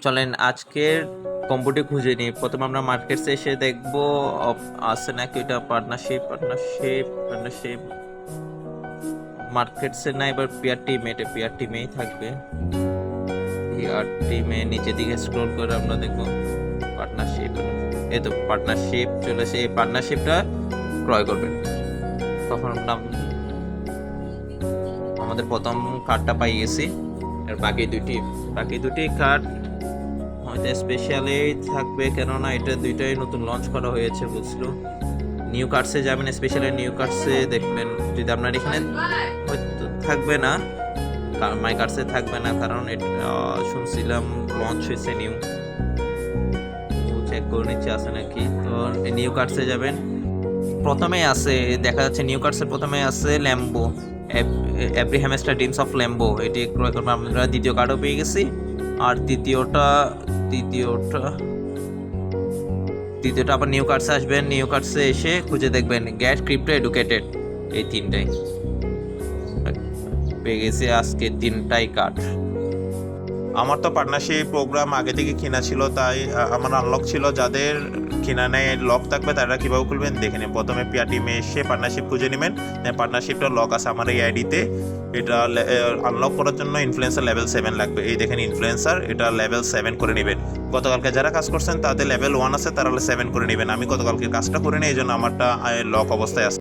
চলেন আজকের কম্বোটি খুঁজে নিই। প্রথমে আমরা মার্কেটসে এসে দেখবো আছে নাকি ওইটা পার্টনারশিপ মার্কেটসে না, এবার পিয়ার টিমেই থাকবে। পিয়ার টিমে নিচের দিকে স্ক্রল করে আমরা দেখবো পার্টনারশিপ। এই তো পার্টনারশিপ চলে এসে, এই পার্টনারশিপটা ক্রয় করবেন। তখন আমাদের প্রথম কার্ডটা পাই গেছি। আর বাকি দুটি কার্ড হয়তো স্পেশালি থাকবে, কেননা এটা দুইটাই নতুন লঞ্চ করা হয়েছে বুঝলো। নিউ কার্ডসে যাবেন, স্পেশালি নিউ কার্ডসে দেখবেন। যদি আপনার এখানে হয়তো থাকবে না, মাই কার্ডসে থাকবে না, কারণ এটা শুনছিলাম লঞ্চ হয়েছে নিউ। চেক করে নিচ্ছে আছে নাকি। তো নিউ কার্ডসে যাবেন, প্রথমেই আছে দেখা যাচ্ছে নিউ কার্ডসের প্রথমে আছে Lambo, Abraham star dreams of Lambo, এটি ক্রয় করবো। আমরা দ্বিতীয় কার্ডও পেয়ে গেছি। আর দ্বিতীয়টা আবার নিউ কার্ডসে আসবেন। নিউ কার্ডসে এসে খুঁজে দেখবেন গেট ক্রিপ্টো এডুকেটেড, এই তিনটাই পেয়ে গেছি আজকে, তিনটাই কার্ড। আমার তো পার্টনারশিপ প্রোগ্রাম আগে থেকে কেনা ছিল, তাই আমার আনলক ছিল। যাদের কেনা নেই লক থাকবে তারা কীভাবে খুলবেন দেখে নিন। প্রথমে পিয়া টিমে এসে পার্টনারশিপ খুঁজে নেবেন। পার্টনারশিপটা লক আছে আমার এই আইডিতে। এটা আনলক করার জন্য ইনফ্লুয়েন্সার লেভেল 7 লাগবে। এই দেখেন ইনফ্লুয়েন্সার, এটা লেভেল 7 করে নেবেন। গতকালকে যারা কাজ করছেন তাদের লেভেল 1 আছে, তারা 7 করে নেবেন। আমি গতকালকে কাজটা করে নিই, এই জন্য আমারটা লক অবস্থায় আছে।